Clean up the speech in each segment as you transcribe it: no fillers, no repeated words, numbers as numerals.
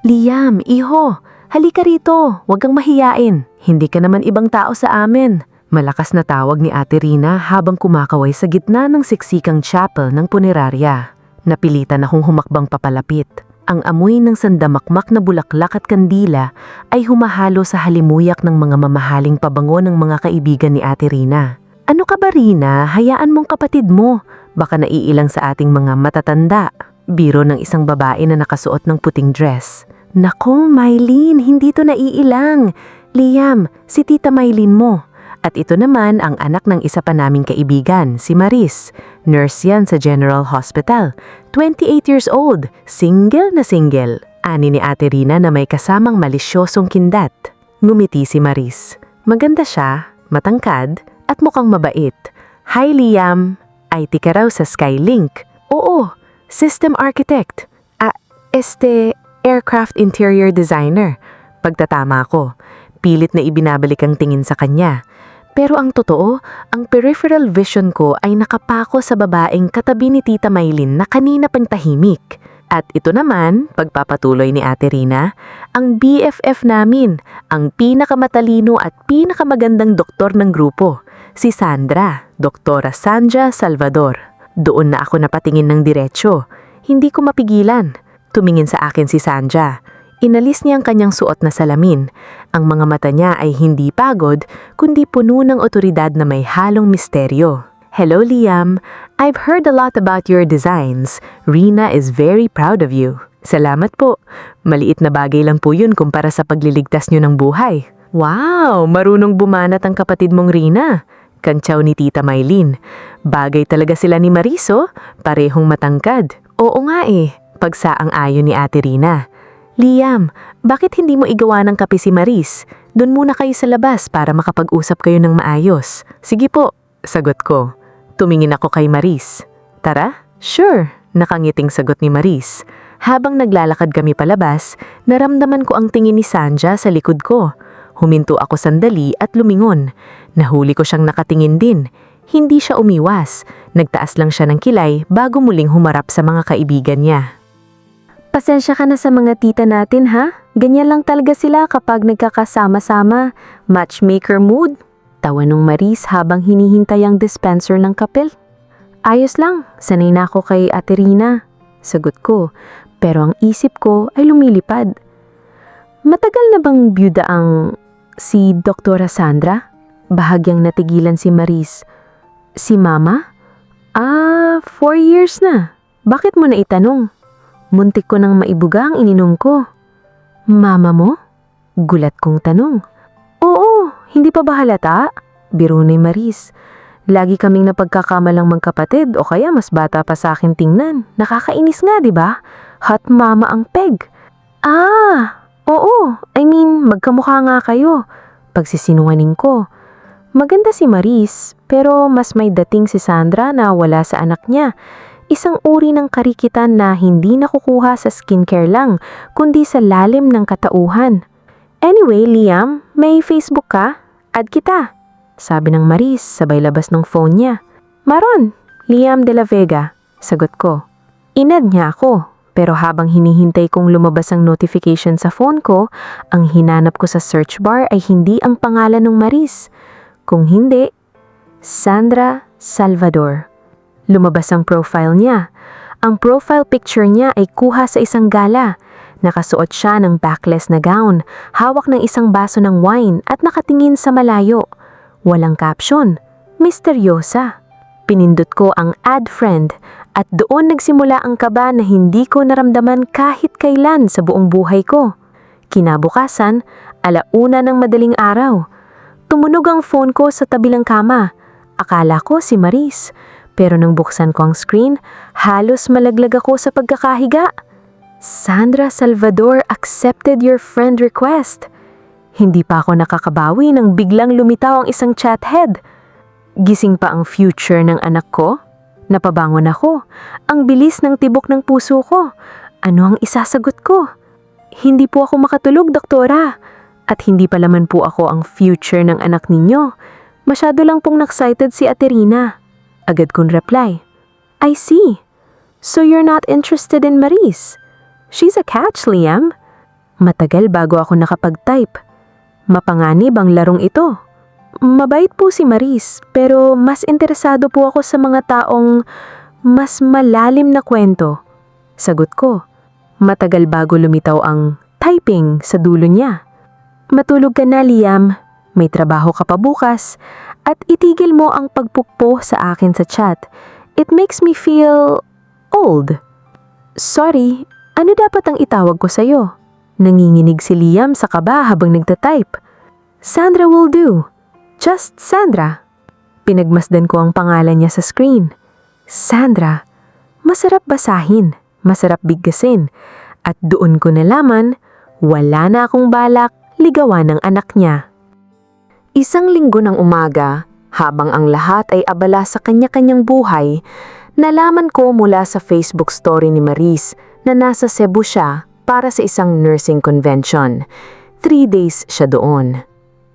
Liam, iho, halika rito, huwag kang mahiyain. Hindi ka naman ibang tao sa amin. Malakas na tawag ni Ate Rina habang kumakaway sa gitna ng siksikang chapel ng punerarya. Napilitan akong humakbang papalapit. Ang amoy ng sandamakmak na bulaklak at kandila ay humahalo sa halimuyak ng mga mamahaling pabango ng mga kaibigan ni Ate Rina. Ano ka ba, Rina? Hayaan mong kapatid mo. Baka naiilang sa ating mga matatanda. Biro ng isang babae na nakasuot ng puting dress. Nako, Mylene, hindi to naiilang. Liam, si Tita Mylene mo. At ito naman ang anak ng isa pa naming kaibigan, si Maris. Nurse yan sa General Hospital. 28 years old, single na single. Ani ni Ate Rina na may kasamang malisyosong kindat. Ngumiti si Maris. Maganda siya, matangkad, at mukhang mabait. Hi Liam, IT ka raw sa Skylink. Oo, system architect. Aircraft interior designer. Pagtatama ko, pilit na ibinabalik ang tingin sa kanya. Pero ang totoo, ang peripheral vision ko ay nakapako sa babaeng katabi ni Tita Mylene na kanina pang tahimik. At ito naman, pagpapatuloy ni Ate Rina, ang BFF namin, ang pinakamatalino at pinakamagandang doktor ng grupo, si Sandra, Doktora Sandra Salvador. Doon na ako napatingin ng diretsyo. Hindi ko mapigilan. Tumingin sa akin si Sandra. Inalis niya ang kanyang suot na salamin. Ang mga mata niya ay hindi pagod, kundi puno ng otoridad na may halong misteryo. Hello Liam, I've heard a lot about your designs. Rina is very proud of you. Salamat po. Maliit na bagay lang po yun kumpara sa pagliligtas niyo ng buhay. Wow, marunong bumanat ang kapatid mong Rina. Kantsaw ni Tita Mylene. Bagay talaga sila ni Mariso, parehong matangkad. Oo nga pagsaang ayon ni Ate Rina. Liam, bakit hindi mo igawa ng kape si Maris? Doon muna kayo sa labas para makapag-usap kayo ng maayos. Sige po, sagot ko. Tumingin ako kay Maris. Tara? Sure, nakangiting sagot ni Maris. Habang naglalakad kami palabas, naramdaman ko ang tingin ni Sandra sa likod ko. Huminto ako sandali at lumingon. Nahuli ko siyang nakatingin din. Hindi siya umiwas. Nagtaas lang siya ng kilay bago muling humarap sa mga kaibigan niya. Pasensya ka na sa mga tita natin ha? Ganyan lang talaga sila kapag nagkakasama-sama. Matchmaker mood. Tawa nung Maris habang hinihintay ang dispenser ng kapel. Ayos lang, sanay na ako kay Ate Rina. Sagot ko, pero ang isip ko ay lumilipad. Matagal na bang byuda ang si Doktora Sandra? Bahagyang natigilan si Maris. Si Mama? 4 years na. Bakit mo na itanong? Muntik ko nang maibuga ang ininom ko. Mama mo? Gulat kong tanong. Oo, hindi pa ba halata? Biro ni Maris. Lagi kaming napagkakamalang magkapatid o kaya mas bata pa sa akin tingnan. Nakakainis nga, di ba? Hot mama ang peg. Oo. Magkamukha nga kayo. Pagsisinungaling ko. Maganda si Maris, pero mas may dating si Sandra na wala sa anak niya. Isang uri ng karikitan na hindi nakukuha sa skincare lang, kundi sa lalim ng katauhan. Anyway, Liam, may Facebook ka? Add kita. Sabi ng Maris, sabay labas ng phone niya. Maron, Liam de la Vega. Sagot ko. Inad niya ako, pero habang hinihintay kong lumabas ang notification sa phone ko, ang hinanap ko sa search bar ay hindi ang pangalan ng Maris. Kung hindi, Sandra Salvador. Lumabas ang profile niya. Ang profile picture niya ay kuha sa isang gala. Nakasuot siya ng backless na gown, hawak ng isang baso ng wine at nakatingin sa malayo. Walang caption. Misteryosa. Pinindot ko ang add friend at doon nagsimula ang kaba na hindi ko naramdaman kahit kailan sa buong buhay ko. Kinabukasan, 1:00 ng madaling araw. Tumunog ang phone ko sa tabi ng kama. Akala ko si Maris. Pero nang buksan ko ang screen, halos malaglag ako sa pagkakahiga. Sandra Salvador accepted your friend request. Hindi pa ako nakakabawi nang biglang lumitaw ang isang chat head. Gising pa ang future ng anak ko? Napabangon ako. Ang bilis ng tibok ng puso ko. Ano ang isasagot ko? Hindi po ako makatulog, doktora. At hindi pa laman po ako ang future ng anak ninyo. Masyado lang pong excited si Ate Rina. Agad kong reply. I see. So you're not interested in Maris? She's a catch, Liam. Matagal bago ako nakapag-type. Mapanganib ang larong ito. Mabait po si Maris, pero mas interesado po ako sa mga taong mas malalim na kwento. Sagot ko. Matagal bago lumitaw ang typing sa dulo niya. Matulog ka na, Liam. May trabaho ka pa bukas. At itigil mo ang pagpukpo sa akin sa chat. It makes me feel old. Sorry, ano dapat ang itawag ko sa'yo? Nanginginig si Liam sa kaba habang nagtatype. Sandra will do. Just Sandra. Pinagmasdan ko ang pangalan niya sa screen. Sandra. Masarap basahin, masarap bigkasin. At doon ko nalaman, wala na akong balak ligawan ng anak niya. Isang linggo ng umaga, habang ang lahat ay abala sa kanya-kanyang buhay, nalaman ko mula sa Facebook story ni Maris na nasa Cebu siya para sa isang nursing convention. 3 days siya doon.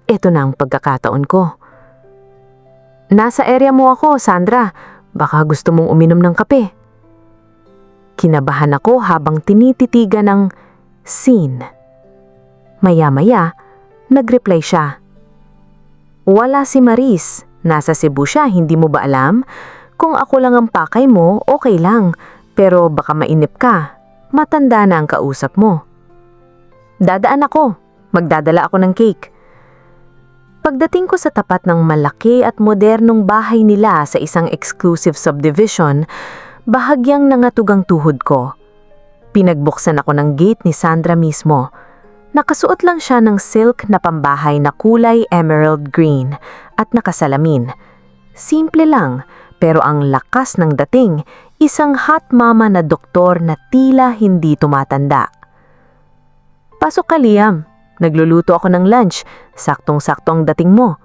Ito na ang pagkakataon ko. Nasa area mo ako, Sandra. Baka gusto mong uminom ng kape. Kinabahan ako habang tinititigan ng scene. Maya-maya, nag-reply siya. Wala si Maris. Nasa Cebu siya, hindi mo ba alam? Kung ako lang ang pakay mo, okay lang. Pero baka mainip ka. Matanda na ang kausap mo. Dadaan ako. Magdadala ako ng cake. Pagdating ko sa tapat ng malaki at modernong bahay nila sa isang exclusive subdivision, bahagyang nangatug ang tuhod ko. Pinagbuksan ako ng gate ni Sandra mismo. Nakasuot lang siya ng silk na pambahay na kulay emerald green at nakasalamin. Simple lang, pero ang lakas ng dating, isang hot mama na doktor na tila hindi tumatanda. Pasok ka, Liam. Nagluluto ako ng lunch. Saktong-sakto ang dating mo.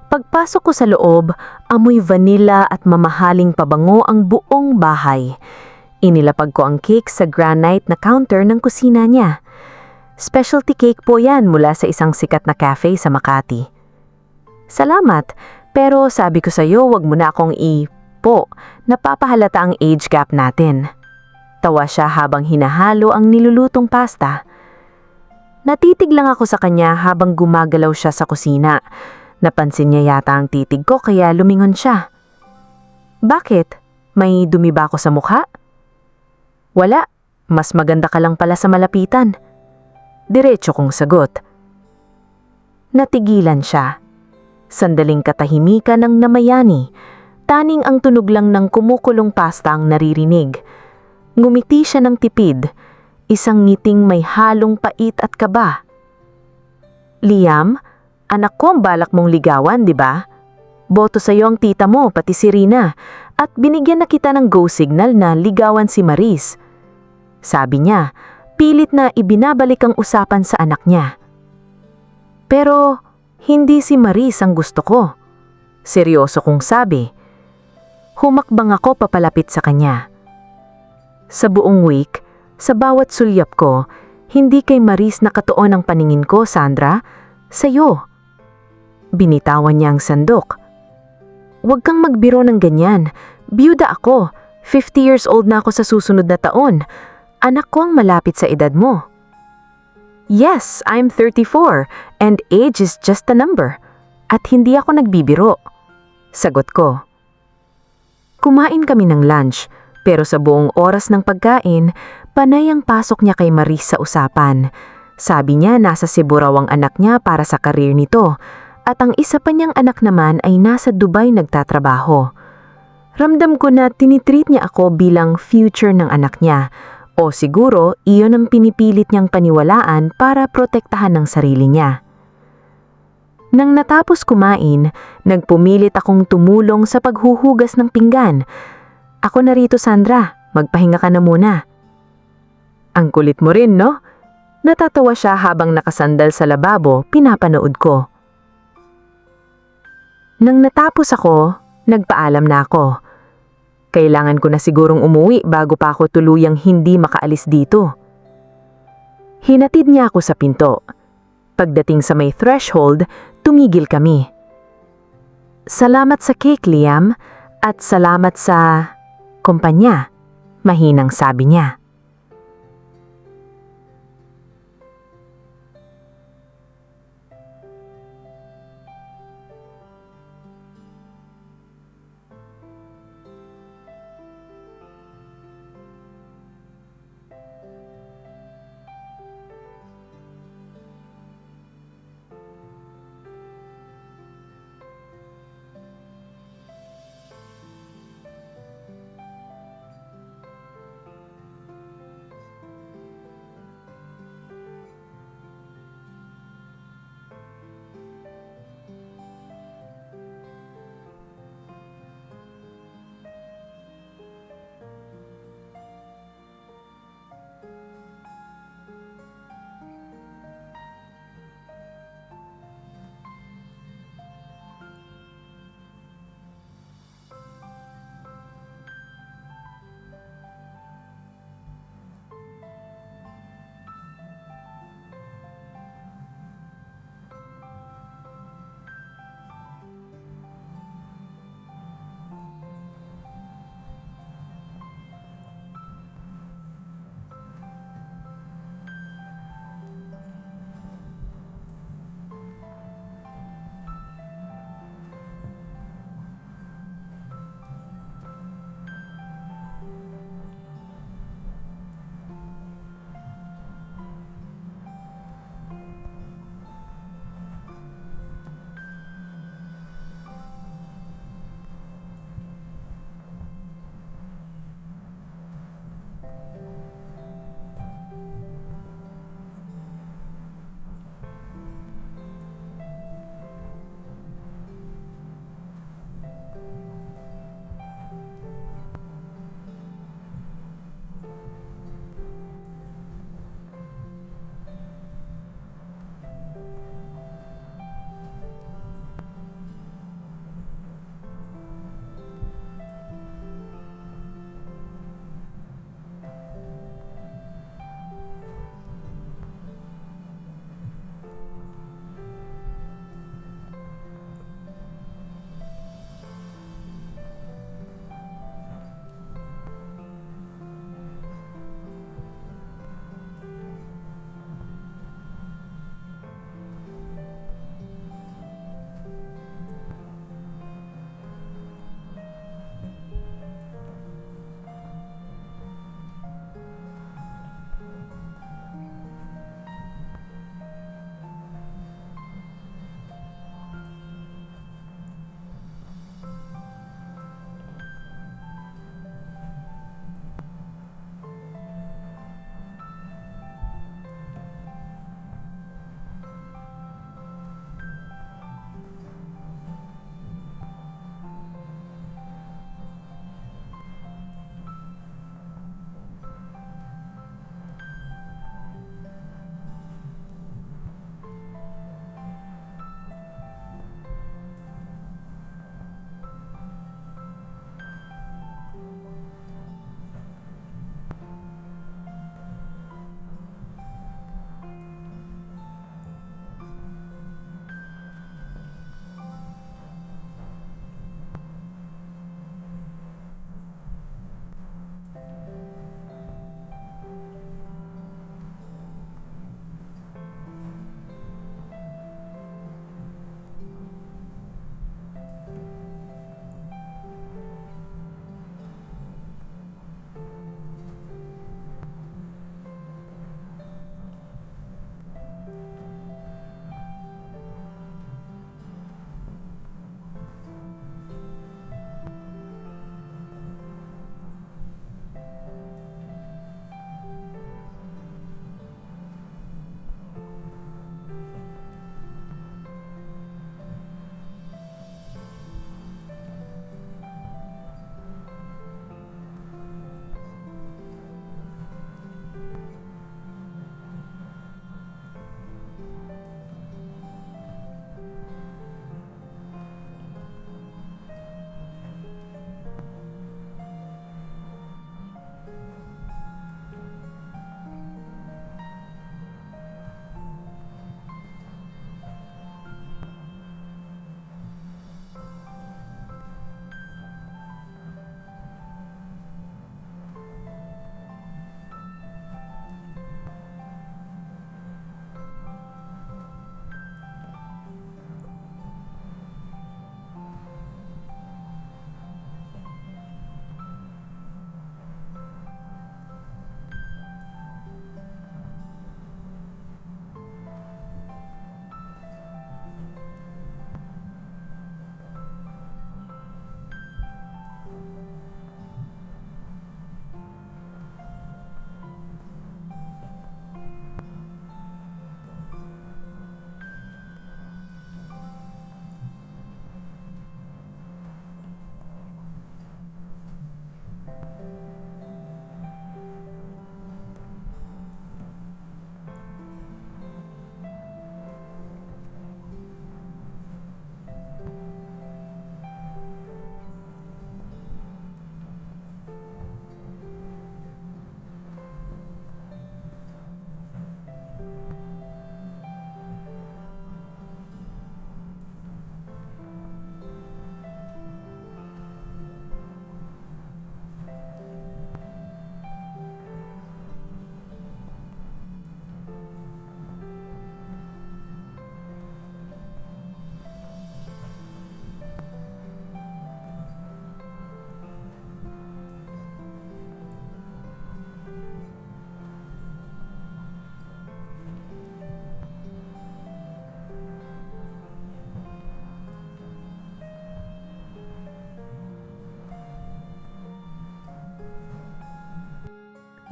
Pagpasok ko sa loob, amoy vanilla at mamahaling pabango ang buong bahay. Inilapag ko ang cake sa granite na counter ng kusina niya. Specialty cake po yan mula sa isang sikat na cafe sa Makati. Salamat, pero sabi ko sa'yo wag mo na akong po, napapahalata ang age gap natin. Tawa siya habang hinahalo ang nilulutong pasta. Natitig lang ako sa kanya habang gumagalaw siya sa kusina. Napansin niya yata ang titig ko kaya lumingon siya. Bakit? May dumi ba ako sa mukha? Wala, mas maganda ka lang pala sa malapitan. Diretso kong sagot. Natigilan siya. Sandaling katahimikan ng namayani. Taning ang tunog lang ng kumukulong pasta ang naririnig. Ngumiti siya ng tipid. Isang ngiting may halong pait at kaba. Liam, anak ko ang balak mong ligawan, di ba? Boto sa'yo ang tita mo, pati si Rina. At binigyan na kita ng go signal na ligawan si Maris. Sabi niya, pilit na ibinabalik ang usapan sa anak niya. Pero hindi si Maris ang gusto ko. Seryoso kong sabi. Humakbang ako papalapit sa kanya. Sa buong week, sa bawat sulyap ko, hindi kay Maris nakatuon ang paningin ko, Sandra. Sa'yo. Binitawan niya ang sandok. Huwag kang magbiro ng ganyan. Biyuda ako. 50 years old na ako sa susunod na taon. Anak ko ang malapit sa edad mo. Yes, I'm 34 and age is just a number. At hindi ako nagbibiro. Sagot ko. Kumain kami ng lunch, pero sa buong oras ng pagkain, panay ang pasok niya kay Maris sa usapan. Sabi niya nasa Cebu raw ang anak niya para sa karir nito, at ang isa pa niyang anak naman ay nasa Dubai nagtatrabaho. Ramdam ko na tinitreat niya ako bilang future ng anak niya, o siguro iyon ang pinipilit niyang paniwalaan para protektahan ng sarili niya. Nang natapos kumain, nagpumilit akong tumulong sa paghuhugas ng pinggan. Ako na rito, Sandra. Magpahinga ka na muna. Ang kulit mo rin, no? Natatawa siya habang nakasandal sa lababo, pinapanood ko. Nang natapos ako, nagpaalam na ako. Kailangan ko na sigurong umuwi bago pa ako tuluyang hindi makaalis dito. Hinatid niya ako sa pinto. Pagdating sa may threshold, tumigil kami. Salamat sa cake, Liam, at salamat sa kumpanya, mahinang sabi niya.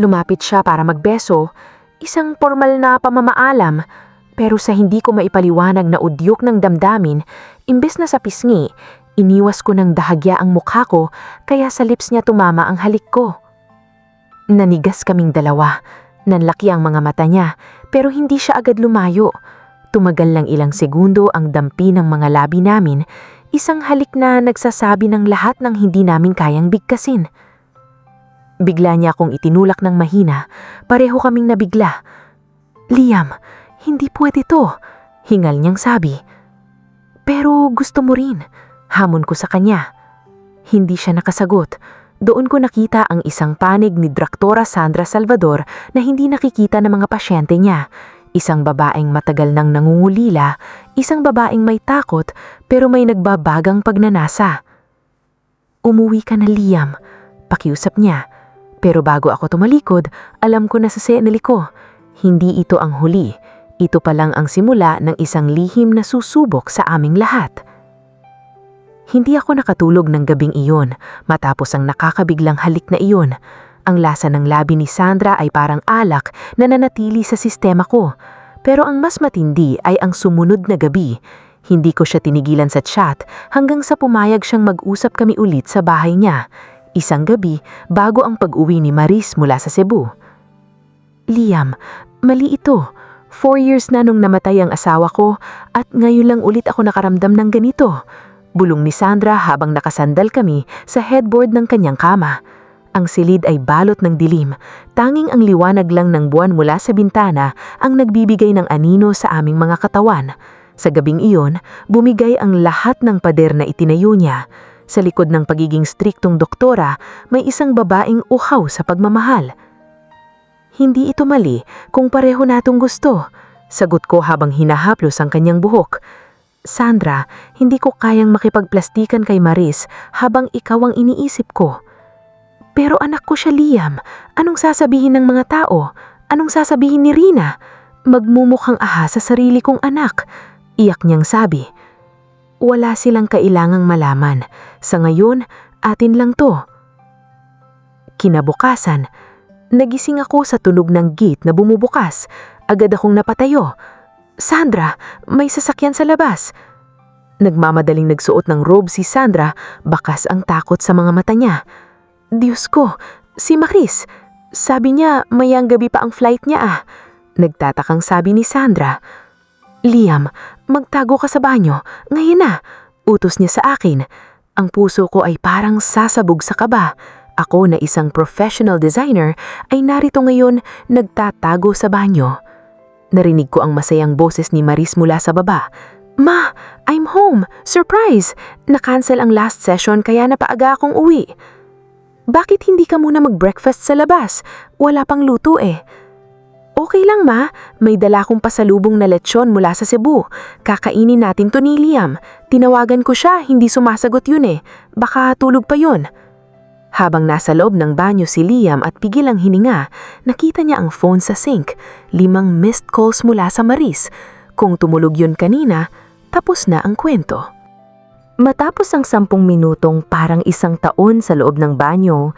Lumapit siya para magbeso, isang formal na pamamaalam, pero sa hindi ko maipaliwanag na udyok ng damdamin, imbes na sa pisngi, iniwas ko ng dahagya ang mukha ko kaya sa lips niya tumama ang halik ko. Nanigas kaming dalawa, nanlaki ang mga mata niya pero hindi siya agad lumayo. Tumagal lang ilang segundo ang dampi ng mga labi namin, isang halik na nagsasabi ng lahat ng hindi namin kayang bigkasin. Bigla niya akong itinulak ng mahina, pareho kaming nabigla. "Liam, hindi pwede to," hingal niyang sabi. "Pero gusto mo rin," hamon ko sa kanya. Hindi siya nakasagot. Doon ko nakita ang isang panig ni Draktora Sandra Salvador na hindi nakikita ng mga pasyente niya. Isang babaeng matagal nang nangungulila, isang babaeng may takot pero may nagbabagang pagnanasa. "Umuwi ka na, Liam," pakiusap niya. Pero bago ako tumalikod, alam ko na sa senili ko. Hindi ito ang huli. Ito pa lang ang simula ng isang lihim na susubok sa aming lahat. Hindi ako nakatulog ng gabing iyon matapos ang nakakabiglang halik na iyon. Ang lasa ng labi ni Sandra ay parang alak na nanatili sa sistema ko. Pero ang mas matindi ay ang sumunod na gabi. Hindi ko siya tinigilan sa chat hanggang sa pumayag siyang mag-usap kami ulit sa bahay niya. Isang gabi bago ang pag-uwi ni Maris mula sa Cebu. "Liam, mali ito. 4 years na nung namatay ang asawa ko at ngayon lang ulit ako nakaramdam ng ganito," bulong ni Sandra habang nakasandal kami sa headboard ng kanyang kama. Ang silid ay balot ng dilim, tanging ang liwanag lang ng buwan mula sa bintana ang nagbibigay ng anino sa aming mga katawan. Sa gabing iyon, bumigay ang lahat ng pader na itinayo niya. Sa likod ng pagiging striktong doktora, may isang babaeng uhaw sa pagmamahal. "Hindi ito mali kung pareho natong gusto," sagot ko habang hinahaplos ang kanyang buhok. "Sandra, hindi ko kayang makipagplastikan kay Maris habang ikaw ang iniisip ko." "Pero anak ko siya, Liam. Anong sasabihin ng mga tao? Anong sasabihin ni Rina? Magmumukhang ahas sa sarili kong anak," iyak niyang sabi. "Wala silang kailangang malaman. Sa ngayon, atin lang to." Kinabukasan, nagising ako sa tunog ng gate na bumubukas. Agad akong napatayo. "Sandra, may sasakyan sa labas." Nagmamadaling nagsuot ng robe si Sandra, bakas ang takot sa mga mata niya. "Diyos ko, si Maris. Sabi niya mayang gabi pa ang flight niya ah." Nagtatakang sabi ni Sandra. "Liam, magtago ka sa banyo. Ngayon na," utos niya sa akin. Ang puso ko ay parang sasabog sa kaba. Ako na isang professional designer ay narito ngayon nagtatago sa banyo. Narinig ko ang masayang boses ni Maris mula sa baba. "Ma, I'm home! Surprise! Na-cancel ang last session kaya napaaga akong uwi." "Bakit hindi ka muna mag-breakfast sa labas? Wala pang luto eh." "Okay lang ma, may dala kong pasalubong na lechon mula sa Cebu. Kakainin natin to ni Liam. Tinawagan ko siya, hindi sumasagot yun eh. Baka tulog pa yun." Habang nasa loob ng banyo si Liam at pigil ang hininga, nakita niya ang phone sa sink. 5 missed calls mula sa Maris. Kung tumulog yun kanina, tapos na ang kwento. Matapos ang 10 minutong parang isang taon sa loob ng banyo,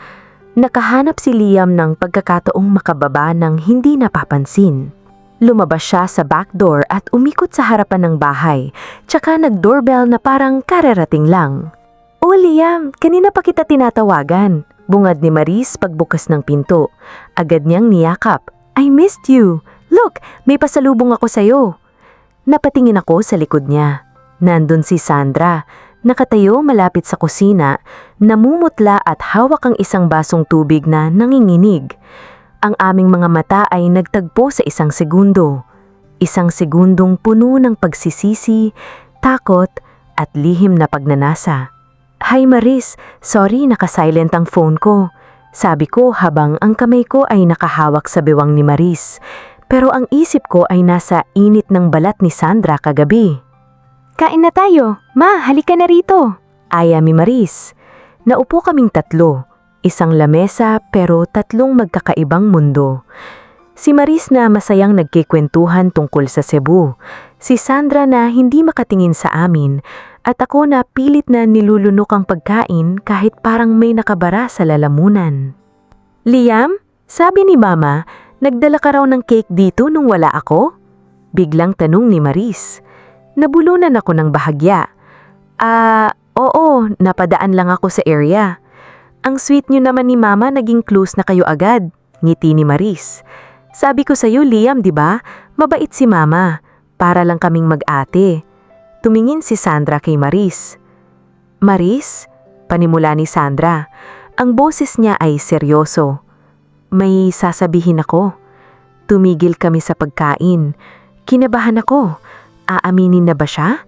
nakahanap si Liam ng pagkakataong makababa ng hindi napapansin. Lumabas siya sa back door at umikot sa harapan ng bahay, tsaka nag-doorbell na parang kararating lang. "Oh Liam, kanina pa kita tinatawagan," bungad ni Maris pagbukas ng pinto. Agad niyang niyakap. "I missed you. Look, may pasalubong ako sa'yo." Napatingin ako sa likod niya. Nandun si Sandra. Nakatayo malapit sa kusina, namumutla at hawak ang isang basong tubig na nanginginig. Ang aming mga mata ay nagtagpo sa isang segundo. Isang segundong puno ng pagsisisi, takot at lihim na pagnanasa. "Hi Maris, sorry naka-silent ang phone ko," sabi ko habang ang kamay ko ay nakahawak sa bewang ni Maris. Pero ang isip ko ay nasa init ng balat ni Sandra kagabi. "Kain na tayo. Ma, halika na rito," aya ni Maris. Naupo kaming 3, isang lamesa pero 3 magkakaibang mundo. Si Maris na masayang nagkikwentuhan tungkol sa Cebu, si Sandra na hindi makatingin sa amin, at ako na pilit na nilulunok ang pagkain kahit parang may nakabara sa lalamunan. "Liam, Sabi ni Mama, nagdala ka raw ng cake dito nung wala ako? Biglang tanong ni Maris. Nabulunan ako ng bahagya. Oo, napadaan lang ako sa area. Ang sweet nyo naman ni Mama, naging close na kayo agad. Ngiti ni Maris. Sabi ko sa'yo, Liam, di ba? Mabait si Mama. Para lang kaming mag-ate. Tumingin si Sandra kay Maris. Maris? Panimula ni Sandra. Ang boses niya ay seryoso. May sasabihin ako. Tumigil kami sa pagkain. Kinabahan ako. Aaminin na ba siya?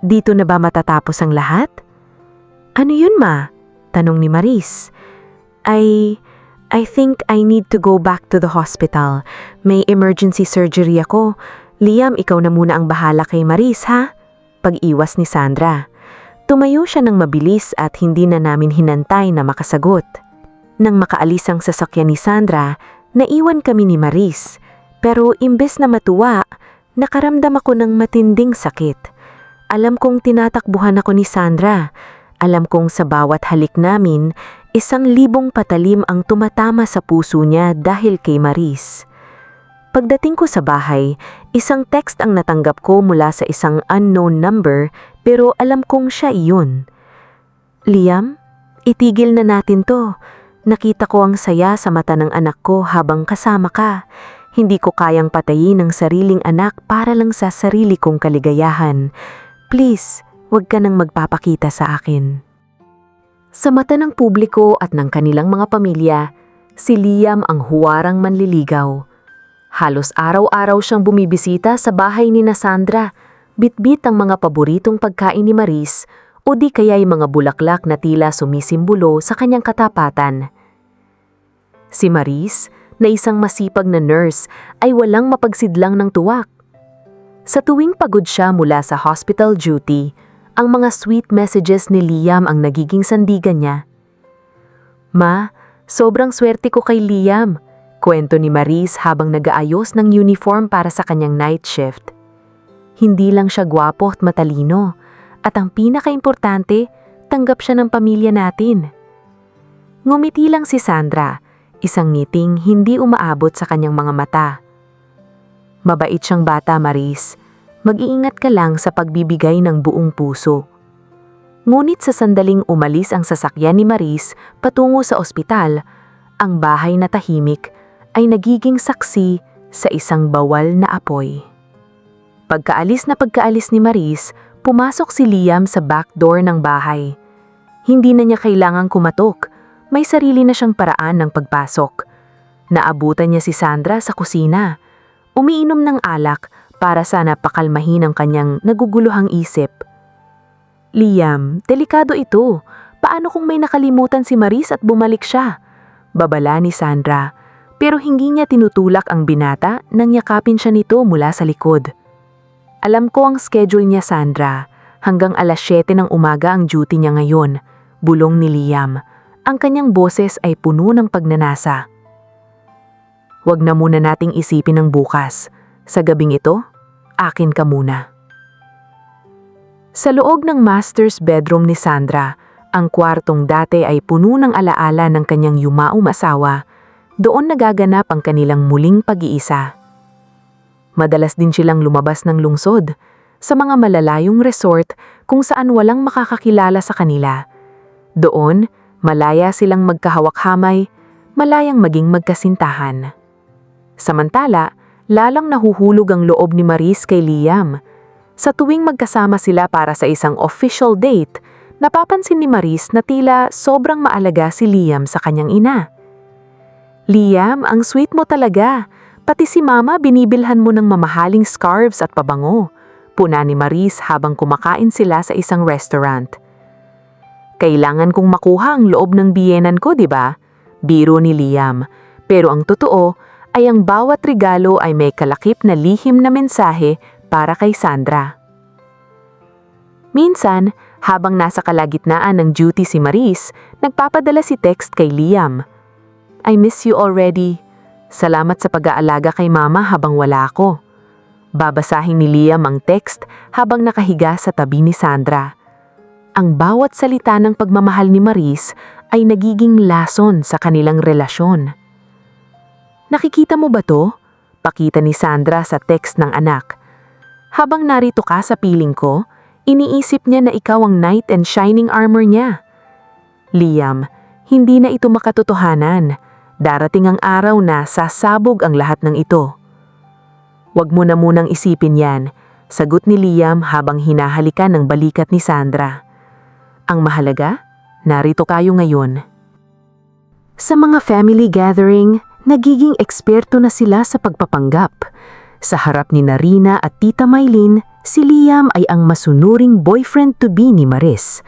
Dito na ba matatapos ang lahat? Ano yun, Ma? Tanong ni Maris. I think I need to go back to the hospital. May emergency surgery ako. Liam, ikaw na muna ang bahala kay Maris, ha? Pag-iwas ni Sandra. Tumayo siya ng mabilis at hindi na namin hinantay na makasagot. Nang makaalis ang sasakyan ni Sandra, naiwan kami ni Maris. Pero imbes na matuwa, nakaramdam ako ng matinding sakit. Alam kong tinatakbuhan ako ni Sandra. Alam kong sa bawat halik namin, 1,000 patalim ang tumatama sa puso niya dahil kay Maris. Pagdating ko sa bahay, isang text ang natanggap ko mula sa isang unknown number pero alam kong siya iyon. Liam, itigil na natin to. Nakita ko ang saya sa mata ng anak ko habang kasama ka. Hindi ko kayang patayin ang sariling anak para lang sa sarili kong kaligayahan. Please, huwag ka nang magpapakita sa akin. Sa mata ng publiko at ng kanilang mga pamilya, si Liam ang huwarang manliligaw. Halos araw-araw siyang bumibisita sa bahay ni Sandra, bitbit ang mga paboritong pagkain ni Maris o di kaya'y mga bulaklak na tila sumisimbolo sa kanyang katapatan. Si Maris, na isang masipag na nurse, ay walang mapagsidlang ng tuwak. Sa tuwing pagod siya mula sa hospital duty, ang mga sweet messages ni Liam ang nagiging sandigan niya. Ma, sobrang swerte ko kay Liam. Kwento ni Maris habang nag-aayos ng uniform para sa kanyang night shift. Hindi lang siya gwapo at matalino, at ang pinaka-importante, tanggap siya ng pamilya natin. Ngumiti lang si Sandra, isang ngiting hindi umaabot sa kanyang mga mata. Mabait siyang bata, Maris. Mag-iingat ka lang sa pagbibigay ng buong puso. Ngunit sa sandaling umalis ang sasakyan ni Maris patungo sa ospital, ang bahay na tahimik ay nagiging saksi sa isang bawal na apoy. Pagkaalis ni Maris, pumasok si Liam sa back door ng bahay. Hindi na niya kailangang kumatok, may sarili na siyang paraan ng pagpasok. Naabutan niya si Sandra sa kusina. Umiinom ng alak para sana pakalmahin ang kanyang naguguluhang isip. Liam, delikado ito. Paano kung may nakalimutan si Maris at bumalik siya? Babala ni Sandra. Pero hindi niya tinutulak ang binata nang yakapin siya nito mula sa likod. Alam ko ang schedule niya, Sandra. Hanggang 7:00 ng umaga ang duty niya ngayon, bulong ni Liam. Ang kanyang boses ay puno ng pagnanasa. Huwag na muna nating isipin ang bukas. Sa gabing ito, akin ka muna. Sa loob ng master's bedroom ni Sandra, ang kwartong dati ay puno ng alaala ng kanyang yumaong asawa. Doon nagaganap ang kanilang muling pag-iisa. Madalas din silang lumabas ng lungsod, sa mga malalayong resort kung saan walang makakakilala sa kanila. Doon, malaya silang magkahawak-hamay, malayang maging magkasintahan. Samantala, lalang nahuhulog ang loob ni Maris kay Liam. Sa tuwing magkasama sila para sa isang official date, napapansin ni Maris na tila sobrang maalaga si Liam sa kanyang ina. Liam, ang sweet mo talaga. Pati si Mama binibilhan mo ng mamahaling scarves at pabango. Puna ni Maris habang kumakain sila sa isang restaurant. Kailangan kong makuha ang loob ng biyenan ko, di ba? Biro ni Liam. Pero ang totoo ay ang bawat regalo ay may kalakip na lihim na mensahe para kay Sandra. Minsan, habang nasa kalagitnaan ng duty si Maris, nagpapadala si text kay Liam. I miss you already. Salamat sa pag-aalaga kay Mama habang wala ako. Babasahin ni Liam ang text habang nakahiga sa tabi ni Sandra. Ang bawat salita ng pagmamahal ni Maris ay nagiging lason sa kanilang relasyon. Nakikita mo ba to? Pakita ni Sandra sa text ng anak. Habang narito ka sa piling ko, iniisip niya na ikaw ang knight and shining armor niya. Liam, hindi na ito makatotohanan. Darating ang araw na sasabog ang lahat ng ito. Huwag mo na munang isipin yan, sagot ni Liam habang hinahalikan ng balikat ni Sandra. Ang mahalaga, narito kayo ngayon. Sa mga family gathering, nagiging eksperto na sila sa pagpapanggap. Sa harap ni Narina at Tita Maylin, si Liam ay ang masunuring boyfriend-to-be ni Maris.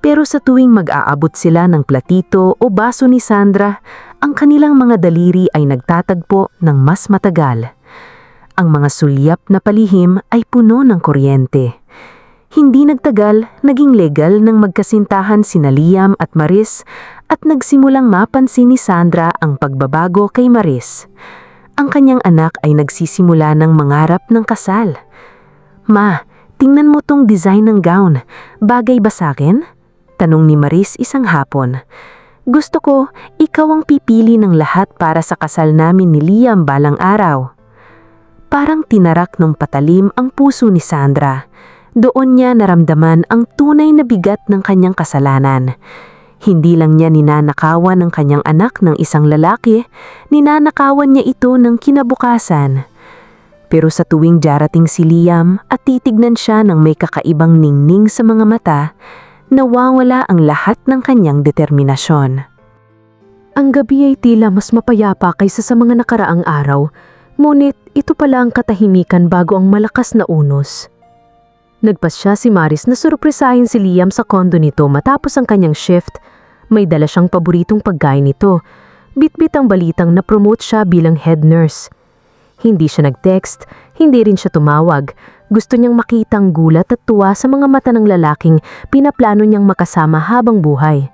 Pero sa tuwing mag-aabot sila ng platito o baso ni Sandra, ang kanilang mga daliri ay nagtatagpo ng mas matagal. Ang mga sulyap na palihim ay puno ng kuryente. Hindi nagtagal, naging legal nang magkasintahan sina Liam at Maris at nagsimulang mapansin ni Sandra ang pagbabago kay Maris. Ang kanyang anak ay nagsisimula ng mangarap ng kasal. Ma, tingnan mo tong design ng gown. Bagay ba sa akin? Tanong ni Maris isang hapon. Gusto ko, ikaw ang pipili ng lahat para sa kasal namin ni Liam balang araw. Parang tinarak ng patalim ang puso ni Sandra. Doon niya naramdaman ang tunay na bigat ng kanyang kasalanan. Hindi lang niya ninanakawan ng kanyang anak ng isang lalaki, ninanakawan niya ito ng kinabukasan. Pero sa tuwing darating si Liam at titignan siya ng may kakaibang ningning sa mga mata, nawawala ang lahat ng kanyang determinasyon. Ang gabi ay tila mas mapayapa kaysa sa mga nakaraang araw, ngunit ito pala ang katahimikan bago ang malakas na unos. Nagpasya si Maris na surpresahin si Liam sa kondo nito matapos ang kanyang shift. May dala siyang paboritong pagkain nito. Bitbit ang balitang na-promote siya bilang head nurse. Hindi siya nag-text, hindi rin siya tumawag. Gusto niyang makita ang gulat at tuwa sa mga mata ng lalaking pinaplano niyang makasama habang buhay.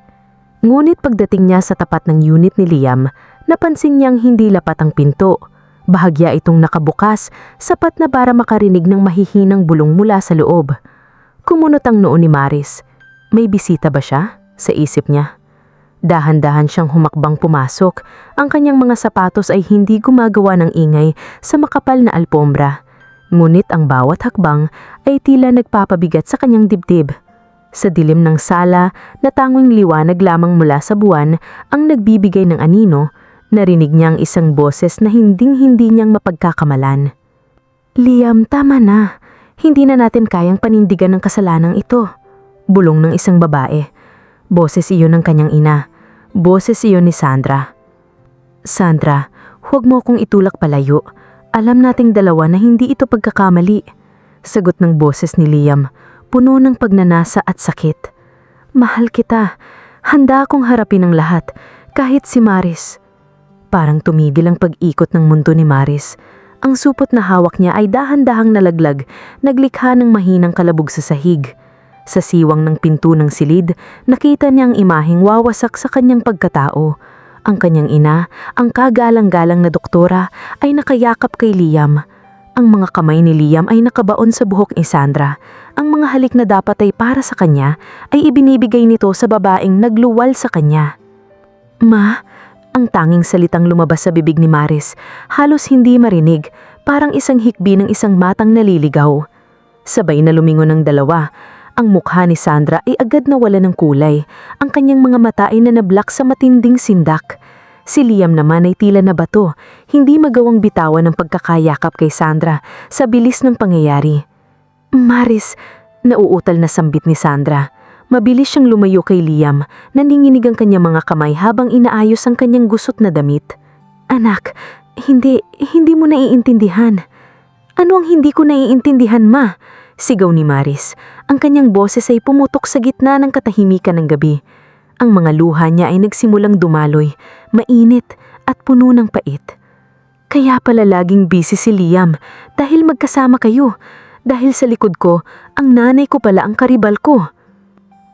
Ngunit pagdating niya sa tapat ng unit ni Liam, napansin niyang hindi lapat ang pinto. Bahagya itong nakabukas, sapat na para makarinig ng mahihinang bulong mula sa loob. Kumunot ang noo ni Maris. May bisita ba siya? Sa isip niya. Dahan-dahan siyang humakbang pumasok. Ang kanyang mga sapatos ay hindi gumagawa ng ingay sa makapal na alpombra. Ngunit ang bawat hakbang ay tila nagpapabigat sa kanyang dibdib. Sa dilim ng sala na tanging liwanag lamang mula sa buwan ang nagbibigay ng anino, narinig niya ang isang boses na hinding-hindi niyang mapagkakamalan. Liam, tama na. Hindi na natin kayang panindigan ng kasalanang ito. Bulong ng isang babae. Boses iyon ng kanyang ina. Boses iyon ni Sandra. Sandra, huwag mo akong itulak palayo. Alam nating dalawa na hindi ito pagkakamali. Sagot ng boses ni Liam, puno ng pagnanasa at sakit. Mahal kita. Handa akong harapin ang lahat, kahit si Maris. Parang tumigil ang pag-ikot ng mundo ni Maris. Ang supot na hawak niya ay dahan-dahang nalaglag, naglikha ng mahinang kalabog sa sahig. Sa siwang ng pinto ng silid, nakita niya ang imaheng wawasak sa kanyang pagkatao. Ang kanyang ina, ang kagalang-galang na doktora, ay nakayakap kay Liam. Ang mga kamay ni Liam ay nakabaon sa buhok ni Sandra. Ang mga halik na dapat ay para sa kanya, ay ibinibigay nito sa babaeng nagluwal sa kanya. Ma, ang tanging salitang lumabas sa bibig ni Maris, halos hindi marinig, parang isang hikbi ng isang matang naliligaw. Sabay na lumingon ng dalawa. Ang mukha ni Sandra ay agad nawala ng kulay. Ang kanyang mga mata ay nanablak sa matinding sindak. Si Liam naman ay tila na bato, hindi magawang bitawan ng pagkakayakap kay Sandra sa bilis ng pangyayari. Maris, nauutal na sambit ni Sandra. Mabilis siyang lumayo kay Liam, naninginig ang kanyang mga kamay habang inaayos ang kanyang gusot na damit. Anak, hindi mo naiintindihan. Ano ang hindi ko naiintindihan, ma? Sigaw ni Maris. Ang kanyang boses ay pumutok sa gitna ng katahimikan ng gabi. Ang mga luha niya ay nagsimulang dumaloy, mainit at puno ng pait. Kaya pala laging busy si Liam dahil magkasama kayo. Dahil sa likod ko, ang nanay ko pala ang karibal ko.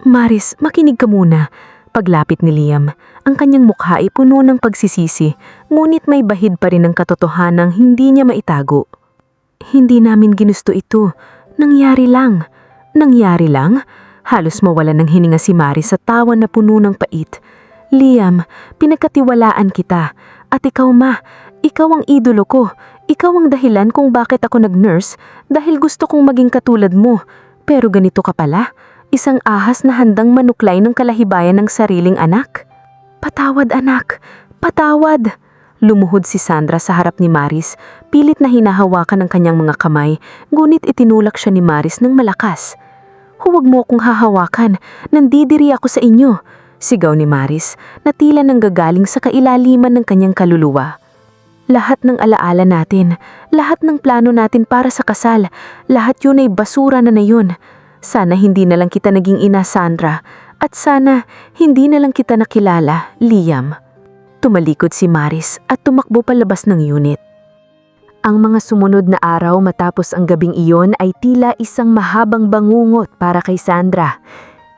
Maris, makinig ka muna. Paglapit ni Liam, ang kanyang mukha ay puno ng pagsisisi, ngunit may bahid pa rin ng katotohanang hindi niya maitago. Hindi namin ginusto ito. Nangyari lang. Nangyari lang? Halos mawala ng hininga si Maris sa tawa na puno ng pait. Liam, pinagkatiwalaan kita. At ikaw, ma, Ikaw ang idolo ko. Ikaw ang dahilan kung bakit ako nag-nurse dahil gusto kong maging katulad mo. Pero ganito ka pala, isang ahas na handang manuklay ng kalahibayan ng sariling anak. Patawad anak, patawad. Lumuhod si Sandra sa harap ni Maris, pilit na hinahawakan ang kanyang mga kamay, ngunit itinulak siya ni Maris ng malakas. Huwag mo akong hahawakan, nandidiri ako sa inyo, sigaw ni Maris na tila nanggagaling sa kailaliman ng kanyang kaluluwa. Lahat ng alaala natin, lahat ng plano natin para sa kasal, lahat yun ay basura na yun. Sana hindi na lang kita naging ina, Sandra, at sana hindi na lang kita nakilala, Liam. Tumalikod si Maris at tumakbo palabas ng unit. Ang mga sumunod na araw matapos ang gabing iyon ay tila isang mahabang bangungot para kay Sandra.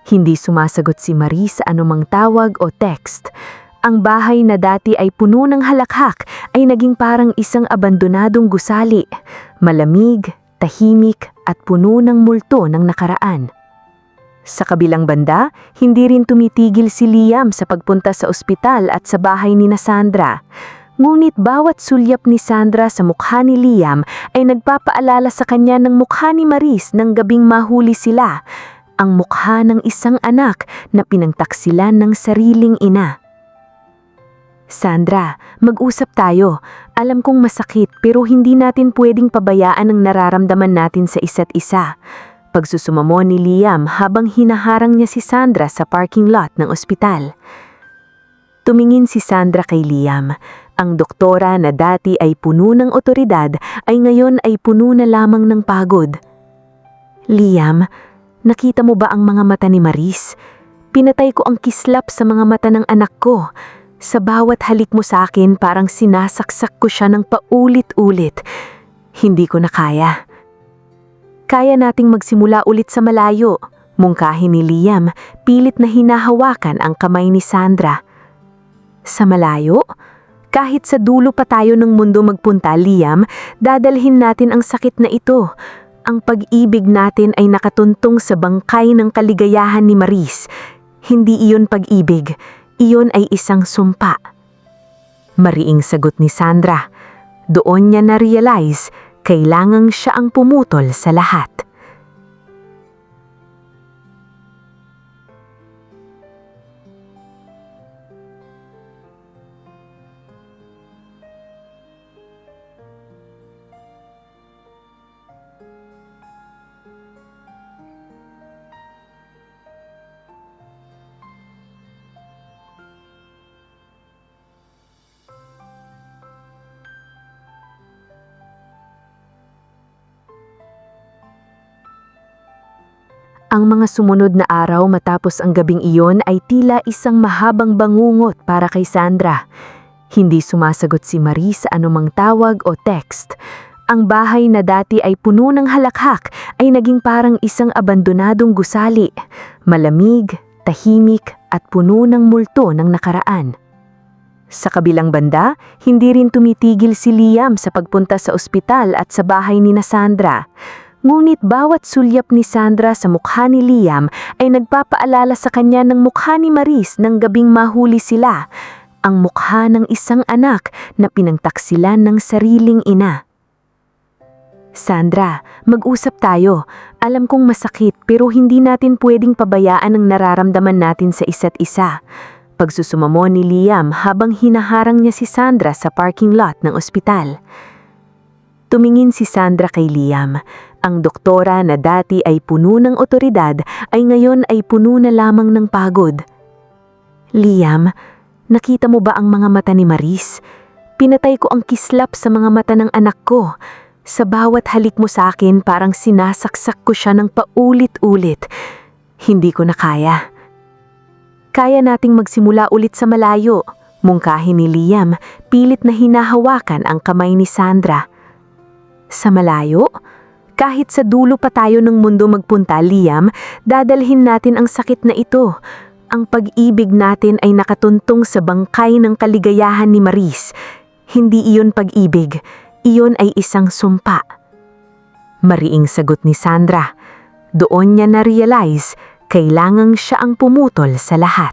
Hindi sumasagot si Maris sa anumang tawag o text. Ang bahay na dati ay puno ng halakhak ay naging parang isang abandonadong gusali, malamig, tahimik at puno ng multo ng nakaraan. Sa kabilang banda, hindi rin tumitigil si Liam sa pagpunta sa ospital at sa bahay ni Sandra. Ngunit bawat sulyap ni Sandra sa mukha ni Liam ay nagpapaalala sa kanya ng mukha ni Maris ng gabing mahuli sila, ang mukha ng isang anak na pinangtaksilan ng sariling ina. Sandra, mag-usap tayo. Alam kong masakit pero hindi natin pwedeng pabayaan ang nararamdaman natin sa isa't isa. Pagsusumamo ni Liam habang hinaharang niya si Sandra sa parking lot ng ospital. Tumingin si Sandra kay Liam. Ang doktora na dati ay puno ng otoridad ay ngayon ay puno na lamang ng pagod. Liam, nakita mo ba ang mga mata ni Maris? Pinatay ko ang kislap sa mga mata ng anak ko. Sa bawat halik mo sa akin parang sinasaksak ko siya ng paulit-ulit. Hindi ko na kaya. Kaya nating magsimula ulit sa malayo, mungkahi ni Liam, pilit na hinahawakan ang kamay ni Sandra. Sa malayo? Kahit sa dulo pa tayo ng mundo magpunta, Liam, dadalhin natin ang sakit na ito. Ang pag-ibig natin ay nakatuntong sa bangkay ng kaligayahan ni Maris. Hindi iyon pag-ibig, iyon ay isang sumpa. Mariing sagot ni Sandra. Doon niya na-realize, kailangang siya ang pumutol sa lahat. Ang mga sumunod na araw matapos ang gabing iyon ay tila isang mahabang bangungot para kay Sandra. Hindi sumasagot si Maris sa anumang tawag o text. Ang bahay na dati ay puno ng halakhak ay naging parang isang abandonadong gusali, malamig, tahimik at puno ng multo ng nakaraan. Sa kabilang banda, hindi rin tumitigil si Liam sa pagpunta sa ospital at sa bahay ni Sandra. Ngunit bawat sulyap ni Sandra sa mukha ni Liam ay nagpapaalala sa kanya ng mukha ni Maris ng gabing mahuli sila, ang mukha ng isang anak na pinangtaksilan ng sariling ina. Sandra, mag-usap tayo. Alam kong masakit pero hindi natin pwedeng pabayaan ang nararamdaman natin sa isa't isa. Pagsusumamo ni Liam habang hinaharang niya si Sandra sa parking lot ng ospital. Tumingin si Sandra kay Liam. Ang doktora na dati ay puno ng otoridad ay ngayon ay puno na lamang ng pagod. Liam, nakita mo ba ang mga mata ni Maris? Pinatay ko ang kislap sa mga mata ng anak ko. Sa bawat halik mo sa akin parang sinasaksak ko siya ng paulit-ulit. Hindi ko na kaya. Kaya nating magsimula ulit sa malayo. Mungkahi ni Liam, pilit na hinahawakan ang kamay ni Sandra. Sa malayo? Kahit sa dulo pa tayo ng mundo magpunta, Liam, dadalhin natin ang sakit na ito. Ang pag-ibig natin ay nakatuntong sa bangkay ng kaligayahan ni Maris. Hindi iyon pag-ibig, iyon ay isang sumpa. Mariing sagot ni Sandra. Doon niya na-realize, kailangang siya ang pumutol sa lahat.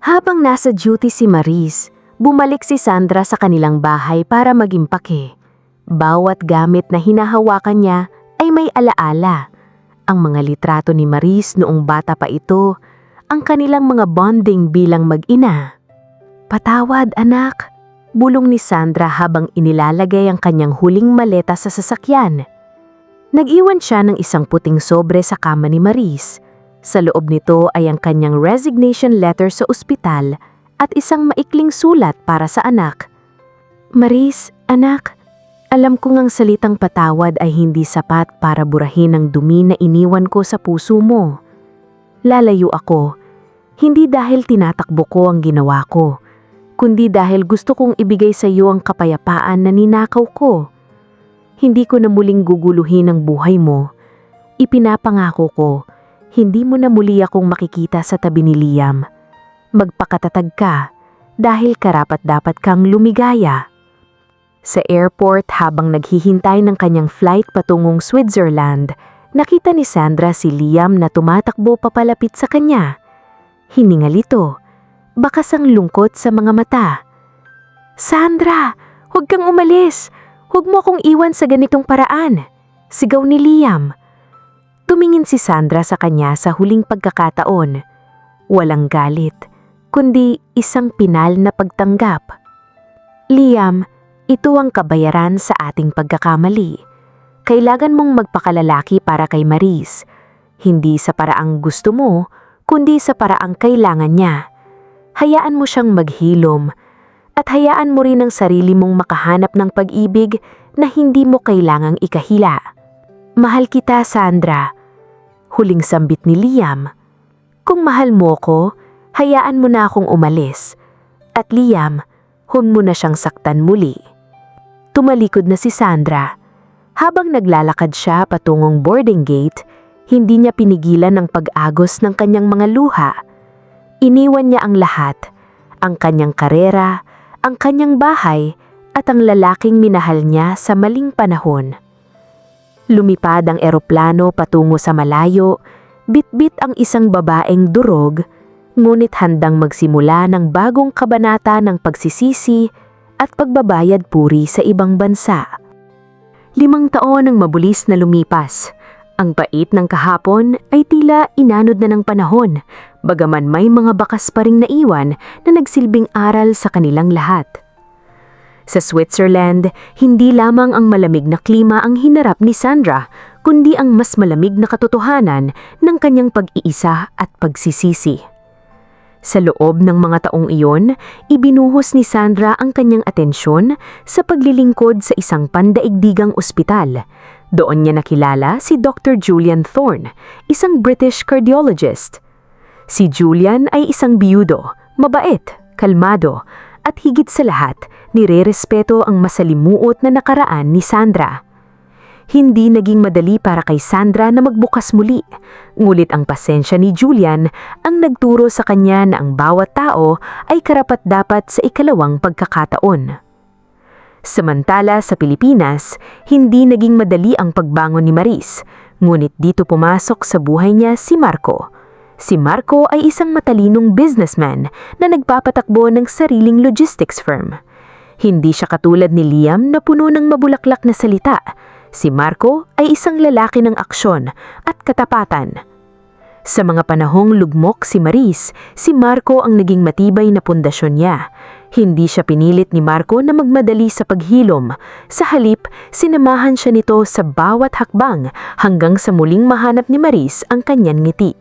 Habang nasa duty si Maris, bumalik si Sandra sa kanilang bahay para magimpake. Bawat gamit na hinahawakan niya ay may alaala. Ang mga litrato ni Maris noong bata pa ito, ang kanilang mga bonding bilang mag-ina. "Patawad, anak," bulong ni Sandra habang inilalagay ang kanyang huling maleta sa sasakyan. Nag-iwan siya ng isang puting sobre sa kama ni Maris. Sa loob nito ay ang kanyang resignation letter sa ospital at isang maikling sulat para sa anak. "Maris, anak, alam kong ang salitang patawad ay hindi sapat para burahin ang dumi na iniwan ko sa puso mo. Lalayo ako, hindi dahil tinatakbo ko ang ginawa ko, kundi dahil gusto kong ibigay sa iyo ang kapayapaan na ninakaw ko. Hindi ko na muling guguluhin ang buhay mo. Ipinapangako ko, hindi mo na muli akong makikita sa tabi ni Liam. Magpakatatag ka, dahil karapat-dapat kang lumigaya." Sa airport habang naghihintay ng kanyang flight patungong Switzerland, nakita ni Sandra si Liam na tumatakbo papalapit sa kanya. Hiningal ito, bakas ang lungkot sa mga mata. "Sandra, huwag kang umalis! Huwag mo akong iwan sa ganitong paraan!" sigaw ni Liam. Tumingin si Sandra sa kanya sa huling pagkakataon. Walang galit, kundi isang pinal na pagtanggap. "Liam, ito ang kabayaran sa ating pagkakamali. Kailangan mong magpakalalaki para kay Maris. Hindi sa paraang gusto mo, kundi sa paraang kailangan niya. Hayaan mo siyang maghilom, at hayaan mo rin ang sarili mong makahanap ng pag-ibig na hindi mo kailangang ikahila. Mahal kita, Sandra." Huling sambit ni Liam. "Kung mahal mo ko, hayaan mo na akong umalis. At Liam, huwag mo na siyang saktan muli." Tumalikod na si Sandra. Habang naglalakad siya patungong boarding gate, hindi niya pinigilan ang pag-agos ng kanyang mga luha. Iniwan niya ang lahat, ang kanyang karera, ang kanyang bahay, at ang lalaking minahal niya sa maling panahon. Lumipad ang eroplano patungo sa malayo, bitbit ang isang babaeng durog, ngunit handang magsimula ng bagong kabanata ng pagsisisi at pagbabayad puri sa ibang bansa. 5 taon ang mabulis na lumipas. Ang pait ng kahapon ay tila inanod na ng panahon, bagaman may mga bakas pa ring naiwan na nagsilbing aral sa kanilang lahat. Sa Switzerland, hindi lamang ang malamig na klima ang hinarap ni Sandra, kundi ang mas malamig na katotohanan ng kanyang pag-iisa at pagsisisi. Sa loob ng mga taong iyon, ibinuhos ni Sandra ang kanyang atensyon sa paglilingkod sa isang pandaigdigang ospital. Doon niya nakilala si Dr. Julian Thorne, isang British cardiologist. Si Julian ay isang biyudo, mabait, kalmado, at higit sa lahat, nirerespeto ang masalimuot na nakaraan ni Sandra. Hindi naging madali para kay Sandra na magbukas muli, ngulit ang pasensya ni Julian ang nagturo sa kanya na ang bawat tao ay karapat-dapat sa ikalawang pagkakataon. Samantala sa Pilipinas, hindi naging madali ang pagbangon ni Maris, ngunit dito pumasok sa buhay niya si Marco. Si Marco ay isang matalinong businessman na nagpapatakbo ng sariling logistics firm. Hindi siya katulad ni Liam na puno ng mabulaklak na salita. Si Marco ay isang lalaki ng aksyon at katapatan. Sa mga panahong lugmok si Maris, si Marco ang naging matibay na pundasyon niya. Hindi siya pinilit ni Marco na magmadali sa paghilom. Sa halip, sinamahan siya nito sa bawat hakbang hanggang sa muling mahanap ni Maris ang kanyang ngiti.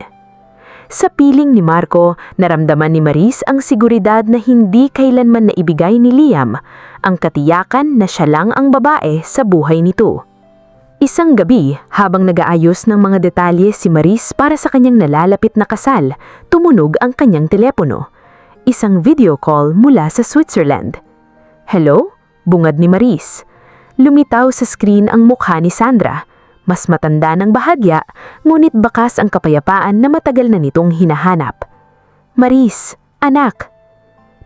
Sa piling ni Marco, naramdaman ni Maris ang seguridad na hindi kailanman naibigay ni Liam, ang katiyakan na siya lang ang babae sa buhay nito. Isang gabi, habang nag-aayos ng mga detalye si Maris para sa kanyang nalalapit na kasal, tumunog ang kanyang telepono. Isang video call mula sa Switzerland. "Hello?" bungad ni Maris. Lumitaw sa screen ang mukha ni Sandra. Mas matanda ng bahagya, ngunit bakas ang kapayapaan na matagal na nitong hinahanap. "Maris, anak."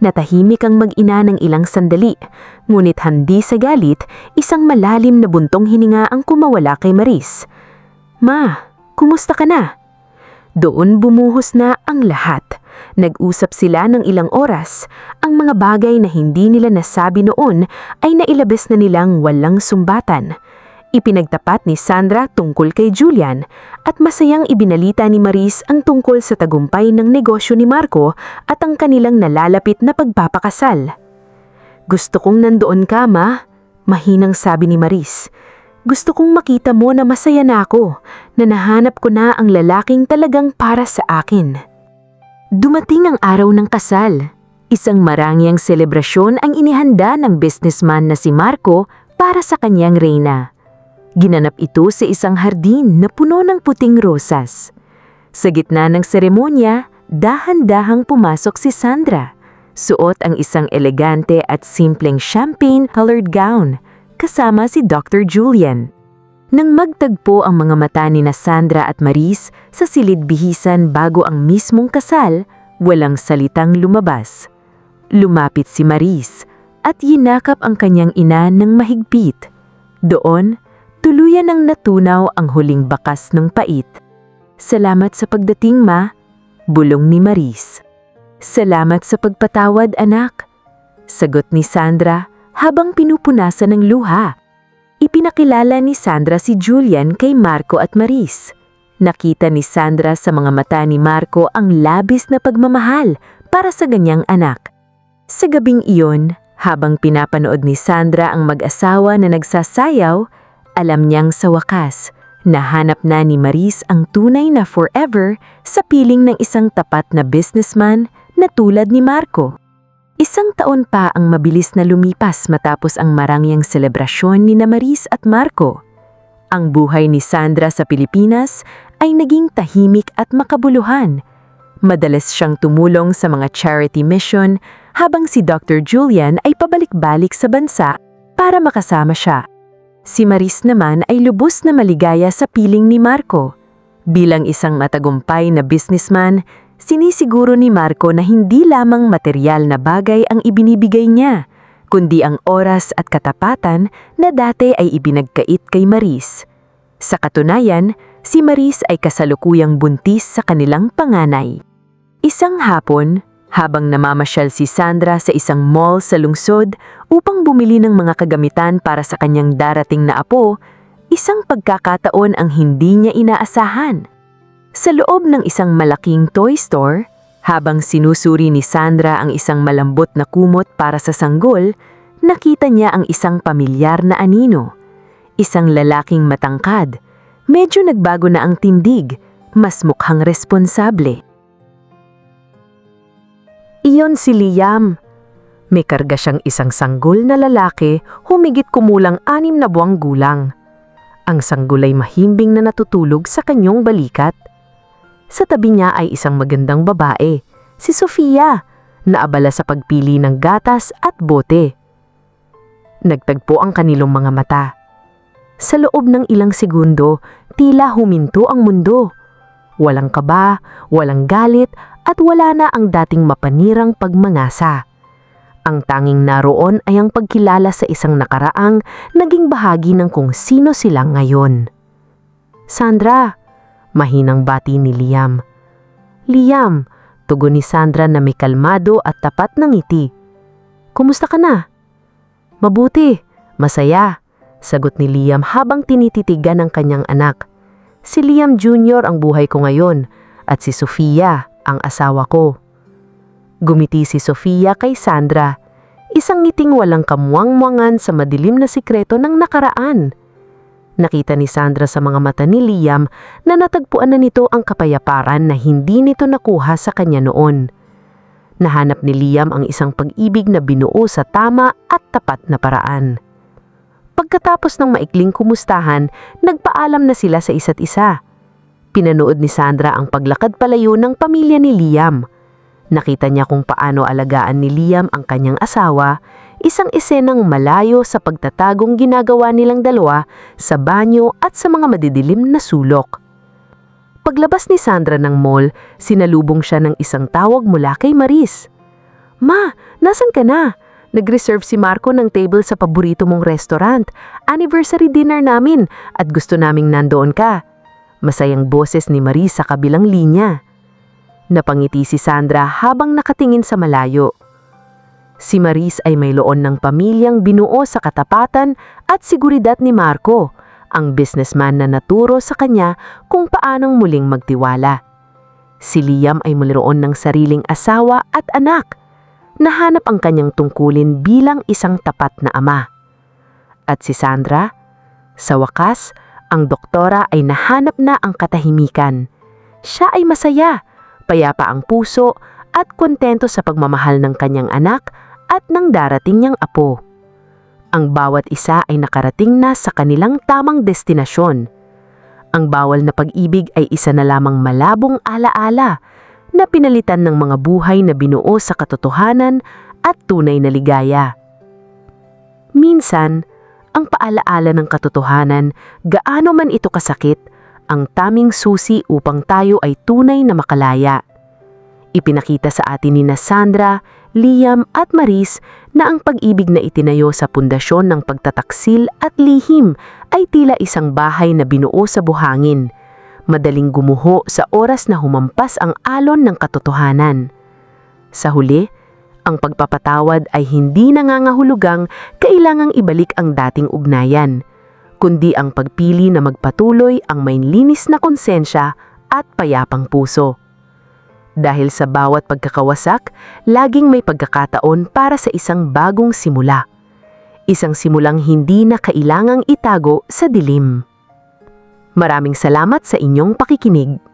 Natahimik ang mag-ina ng ilang sandali, ngunit handi sa galit, isang malalim na buntong hininga ang kumawala kay Maris. "Ma, kumusta ka na?" Doon bumuhos na ang lahat. Nag-usap sila ng ilang oras. Ang mga bagay na hindi nila nasabi noon ay nailabas na nilang walang sumbatan. Ipinagtapat ni Sandra tungkol kay Julian at masayang ibinalita ni Maris ang tungkol sa tagumpay ng negosyo ni Marco at ang kanilang nalalapit na pagpapakasal. "Gusto kong nandoon ka, Ma," mahinang sabi ni Maris. "Gusto kong makita mo na masaya na ako, na nahanap ko na ang lalaking talagang para sa akin." Dumating ang araw ng kasal. Isang marangyang selebrasyon ang inihanda ng businessman na si Marco para sa kanyang reyna. Ginanap ito sa isang hardin na puno ng puting rosas. Sa gitna ng seremonya, dahan-dahang pumasok si Sandra. Suot ang isang elegante at simpleng champagne-colored gown, kasama si Dr. Julian. Nang magtagpo ang mga mata ni na Sandra at Maris sa silid-bihisan bago ang mismong kasal, walang salitang lumabas. Lumapit si Maris at yinakap ang kanyang ina ng mahigpit. Doon, tuluyan ang natunaw ang huling bakas ng pait. "Salamat sa pagdating, Ma," bulong ni Maris. "Salamat sa pagpatawad, anak," sagot ni Sandra habang pinupunasan ng luha. Ipinakilala ni Sandra si Julian kay Marco at Maris. Nakita ni Sandra sa mga mata ni Marco ang labis na pagmamahal para sa ganyang anak. Sa gabing iyon, habang pinapanood ni Sandra ang mag-asawa na nagsasayaw, alam niyang sa wakas, nahanap na ni Maris ang tunay na forever sa piling ng isang tapat na businessman na tulad ni Marco. Isang taon pa ang mabilis na lumipas matapos ang marangyang selebrasyon ni na Maris at Marco. Ang buhay ni Sandra sa Pilipinas ay naging tahimik at makabuluhan. Madalas siyang tumulong sa mga charity mission habang si Dr. Julian ay pabalik-balik sa bansa para makasama siya. Si Maris naman ay lubos na maligaya sa piling ni Marco. Bilang isang matagumpay na businessman, sinisiguro ni Marco na hindi lamang material na bagay ang ibinibigay niya, kundi ang oras at katapatan na dati ay ibinagkait kay Maris. Sa katunayan, si Maris ay kasalukuyang buntis sa kanilang panganay. Isang hapon, habang namamasyal si Sandra sa isang mall sa lungsod upang bumili ng mga kagamitan para sa kanyang darating na apo, isang pagkakataon ang hindi niya inaasahan. Sa loob ng isang malaking toy store, habang sinusuri ni Sandra ang isang malambot na kumot para sa sanggol, nakita niya ang isang pamilyar na anino. Isang lalaking matangkad, medyo nagbago na ang tindig, mas mukhang responsable. Iyon si Liam. May karga siyang isang sanggol na lalaki, humigit kumulang 6 na buwang gulang. Ang sanggol ay mahimbing na natutulog sa kanyang balikat. Sa tabi niya ay isang magandang babae, si Sofia, na abala sa pagpili ng gatas at bote. Nagtagpo ang kanilang mga mata. Sa loob ng ilang segundo, tila huminto ang mundo. Walang kaba, walang galit, at wala na ang dating mapanirang pagmangasa. Ang tanging naroon ay ang pagkilala sa isang nakaraang naging bahagi ng kung sino sila ngayon. "Sandra," mahinang bati ni Liam. "Liam," tugon ni Sandra na may kalmado at tapat na ngiti. "Kumusta ka na?" "Mabuti, masaya," sagot ni Liam habang tinititigan ang kanyang anak. "Si Liam Jr. ang buhay ko ngayon at si Sofia ang asawa ko." Gumiti si Sofia kay Sandra, isang ngiting walang kamuwang-muwangan sa madilim na sikreto ng nakaraan. Nakita ni Sandra sa mga mata ni Liam na natagpuan na nito ang kapayaparan na hindi nito nakuha sa kanya noon. Nahanap ni Liam ang isang pag-ibig na binuo sa tama at tapat na paraan. Pagkatapos ng maikling kumustahan, nagpaalam na sila sa isa't isa. Pinanood ni Sandra ang paglakad palayo ng pamilya ni Liam. Nakita niya kung paano alagaan ni Liam ang kanyang asawa, isang esenang malayo sa pagtatagong ginagawa nilang dalawa sa banyo at sa mga madidilim na sulok. Paglabas ni Sandra ng mall, sinalubong siya ng isang tawag mula kay Maris. "Ma, nasan ka na? Nag-reserve si Marco ng table sa paborito mong restaurant. Anniversary dinner namin at gusto naming nandoon ka." Masayang boses ni Maris sa kabilang linya. Napangiti si Sandra habang nakatingin sa malayo. Si Maris ay may loon ng pamilyang binuo sa katapatan at seguridad ni Marco, ang businessman na naturo sa kanya kung paanong muling magtiwala. Si Liam ay mayroon ng sariling asawa at anak. Nahanap ang kanyang tungkulin bilang isang tapat na ama. At si Sandra, sa wakas, ang doktora ay nahanap na ang katahimikan. Siya ay masaya, payapa ang puso at kontento sa pagmamahal ng kanyang anak at ng darating niyang apo. Ang bawat isa ay nakarating na sa kanilang tamang destinasyon. Ang bawal na pag-ibig ay isa na lamang malabong alaala na pinalitan ng mga buhay na binuo sa katotohanan at tunay na ligaya. Minsan, ang paalaala ng katotohanan, gaano man ito kasakit, ang taming susi upang tayo ay tunay na makalaya. Ipinakita sa atin ni Sandra, Liam at Maris na ang pag-ibig na itinayo sa pundasyon ng pagtataksil at lihim ay tila isang bahay na binuo sa buhangin, madaling gumuho sa oras na humampas ang alon ng katotohanan. Sa huli, ang pagpapatawad ay hindi nangangahulugang kailangang ibalik ang dating ugnayan, kundi ang pagpili na magpatuloy ang may linis na konsensya at payapang puso. Dahil sa bawat pagkakawasak, laging may pagkakataon para sa isang bagong simula. Isang simulang hindi na kailangang itago sa dilim. Maraming salamat sa inyong pakikinig.